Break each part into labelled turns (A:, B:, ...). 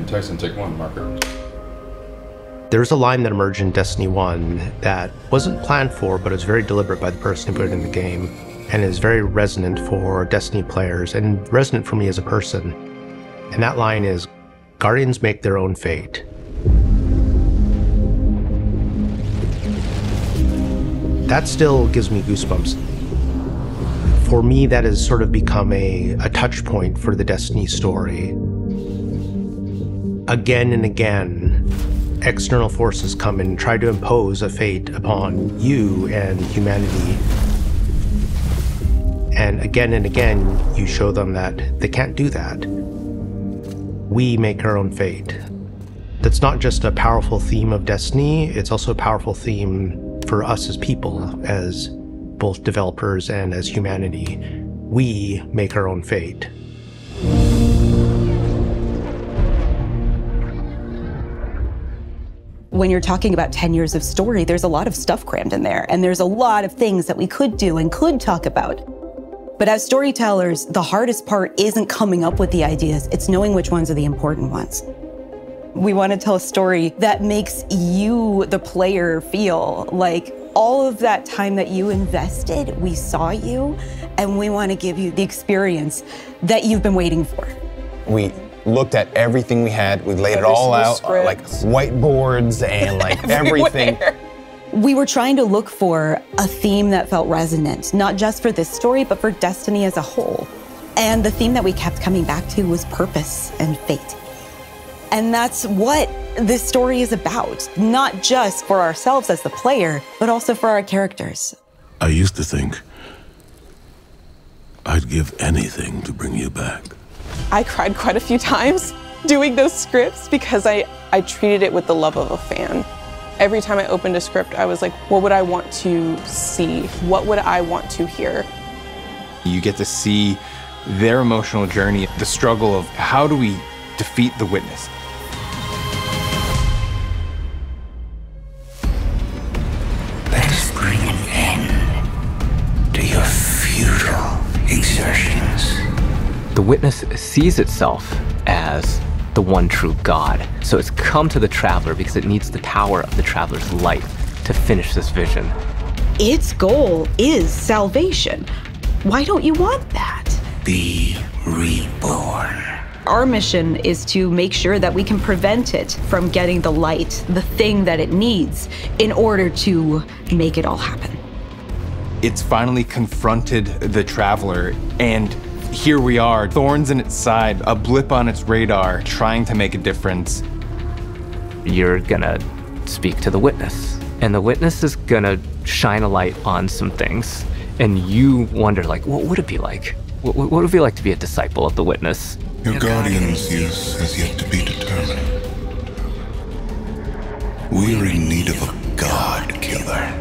A: Tyson, take one, marker.
B: There's a line that emerged in Destiny 1 that wasn't planned for, but is very deliberate by the person who put it in the game, and is very resonant for Destiny players, and resonant for me as a person. And that line is, "Guardians make their own fate." That still gives me goosebumps. For me, that has sort of become a touch point for the Destiny story. Again and again, external forces come and try to impose a fate upon you and humanity. And again, you show them that they can't do that. We make our own fate. That's not just a powerful theme of Destiny, it's also a powerful theme for us as people, as both developers and as humanity. We make our own fate.
C: When you're talking about 10 years of story, there's a lot of stuff crammed in there, and there's a lot of things that we could do and could talk about. But as storytellers, the hardest part isn't coming up with the ideas, it's knowing which ones are the important ones. We want to tell a story that makes you, the player, feel like all of that time that you invested, we saw you, and we want to give you the experience that you've been waiting for.
D: We looked at everything we had, we laid it all out, like whiteboards and like everything.
C: We were trying to look for a theme that felt resonant, not just for this story, but for Destiny as a whole. And the theme that we kept coming back to was purpose and fate. And that's what this story is about, not just for ourselves as the player, but also for our characters.
E: I used to think I'd give anything to bring you back.
F: I cried quite a few times doing those scripts because I treated it with the love of a fan. Every time I opened a script, I was like, what would I want to see? What would I want to hear?
G: You get to see their emotional journey, the struggle of how do we defeat the witness.
H: Let's bring an end to your futile exertions.
I: The witness sees itself as the one true God. So it's come to the traveler because it needs the power of the traveler's light to finish this vision.
C: Its goal is salvation. Why don't you want that?
H: Be reborn.
C: Our mission is to make sure that we can prevent it from getting the light, the thing that it needs, in order to make it all happen.
G: It's finally confronted the traveler, and here we are, thorns in its side, a blip on its radar, trying to make a difference.
I: You're gonna speak to the witness, and the witness is gonna shine a light on some things, and you wonder, like, what would it be like? What would it be like to be a disciple of the witness?
E: Your guardian's use has yet to be determined. We're in need of a god killer.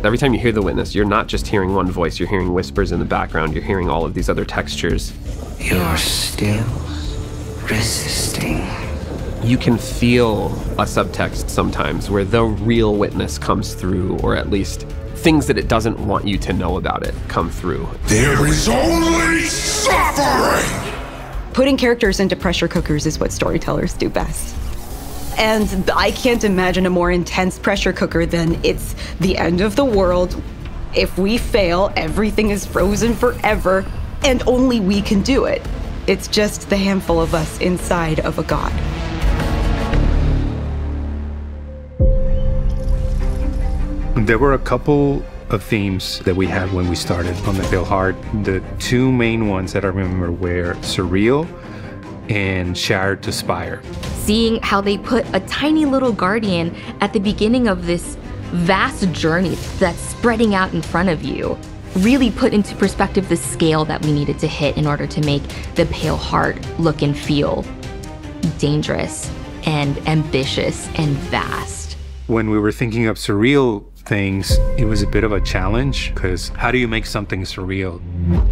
J: Every time you hear the witness, you're not just hearing one voice, you're hearing whispers in the background, you're hearing all of these other textures.
H: You're still resisting.
J: You can feel a subtext sometimes where the real witness comes through, or at least things that it doesn't want you to know about it come through.
E: There is only suffering!
C: Putting characters into pressure cookers is what storytellers do best. And I can't imagine a more intense pressure cooker than it's the end of the world. If we fail, everything is frozen forever, and only we can do it. It's just the handful of us inside of a god.
K: There were a couple of themes that we had when we started on the Feel Hard. The two main ones that I remember were surreal and shattered to spire.
L: Seeing how they put a tiny little guardian at the beginning of this vast journey that's spreading out in front of you really put into perspective the scale that we needed to hit in order to make the Pale Heart look and feel dangerous and ambitious and vast.
K: When we were thinking of surreal things, it was a bit of a challenge, because how do you make something surreal?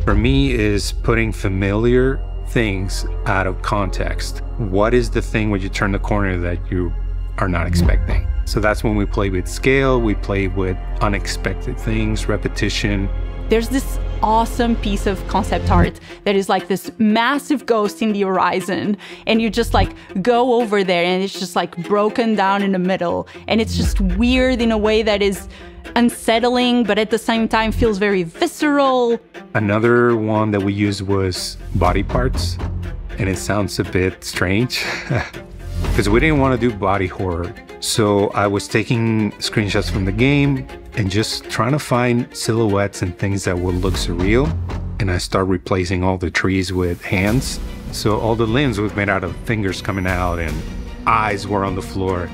K: For me, is putting familiar things out of context. What is the thing when you turn the corner that you are not expecting? So that's when we play with scale, we play with unexpected things, repetition.
A: There's this awesome piece of concept art that is like this massive ghost in the horizon, and you just like go over there and it's just like broken down in the middle, and it's just weird in a way that is unsettling but at the same time feels very visceral.
K: Another one that we used was body parts, and it sounds a bit strange because we didn't want to do body horror. So I was taking screenshots from the game and just trying to find silhouettes and things that would look surreal. And I started replacing all the trees with hands. So all the limbs was made out of fingers coming out and eyes were on the floor.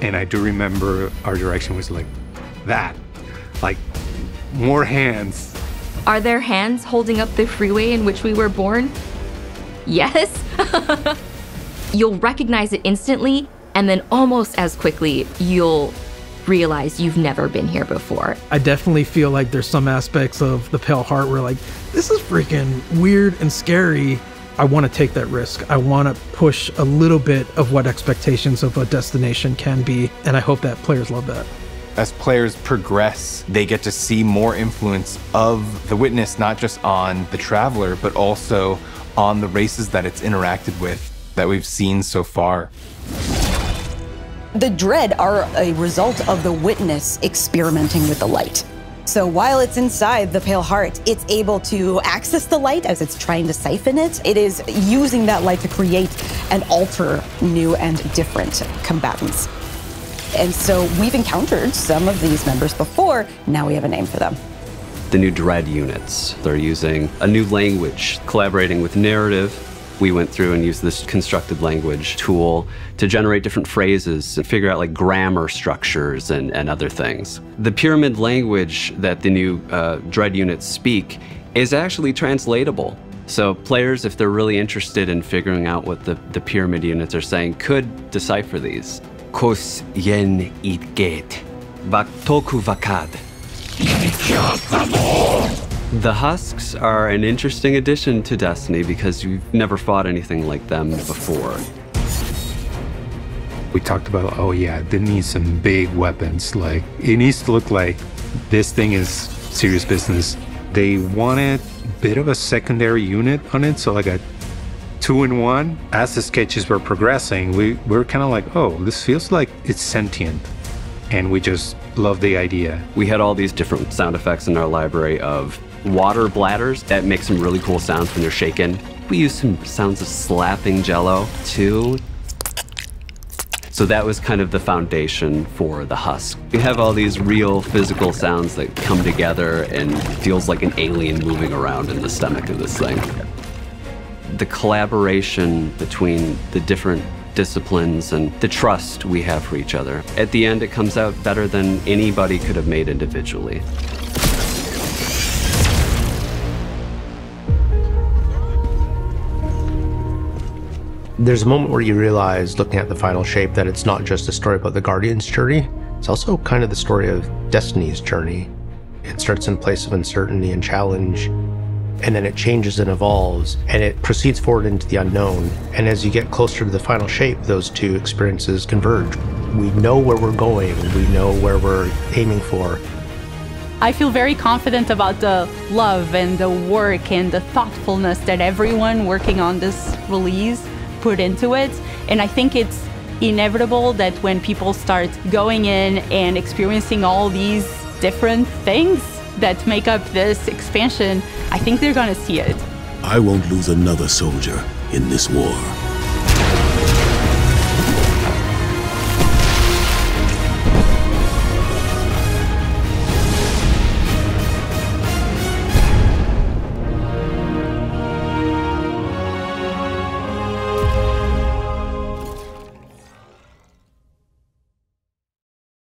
K: And I do remember our direction was like that, like more hands.
L: Are there hands holding up the freeway in which we were born? Yes. You'll recognize it instantly, and then almost as quickly, you'll realize you've never been here before.
M: I definitely feel like there's some aspects of the Pale Heart where like, this is freaking weird and scary. I want to take that risk. I want to push a little bit of what expectations of a destination can be, and I hope that players love that.
G: As players progress, they get to see more influence of the Witness, not just on the Traveler, but also on the races that it's interacted with that we've seen so far.
C: The Dread are a result of the Witness experimenting with the light. So while it's inside the Pale Heart, it's able to access the light as it's trying to siphon it. It is using that light to create and alter new and different combatants. And so we've encountered some of these members before. Now we have a name for them.
N: The new Dread units. They're using a new language, collaborating with narrative. We went through and used this constructed language tool to generate different phrases and figure out like grammar structures and other things. The pyramid language that the new Dread units speak is actually translatable. So players, if they're really interested in figuring out what the pyramid units are saying, could decipher these. Kos yen itget, baktoku vakad. The Husks are an interesting addition to Destiny because you've never fought anything like them before.
K: We talked about, oh yeah, they need some big weapons. Like, it needs to look like this thing is serious business. They wanted a bit of a secondary unit on it, so like a 2-in-1. As the sketches were progressing, we were kind of like, oh, this feels like it's sentient. And we just loved the idea.
N: We had all these different sound effects in our library of water bladders that make some really cool sounds when they're shaken. We used some sounds of slapping jello too. So that was kind of the foundation for the Husk. We have all these real physical sounds that come together and feels like an alien moving around in the stomach of this thing. The collaboration between the different disciplines and the trust we have for each other. At the end, it comes out better than anybody could have made individually.
B: There's a moment where you realize, looking at the final shape, that it's not just a story about the Guardian's journey, it's also kind of the story of Destiny's journey. It starts in a place of uncertainty and challenge, and then it changes and evolves, and it proceeds forward into the unknown. And as you get closer to the final shape, those two experiences converge. We know where we're going, we know where we're aiming for.
A: I feel very confident about the love and the work and the thoughtfulness that everyone working on this release put into it. And I think it's inevitable that when people start going in and experiencing all these different things that make up this expansion, I think they're gonna see it.
E: I won't lose another soldier in this war.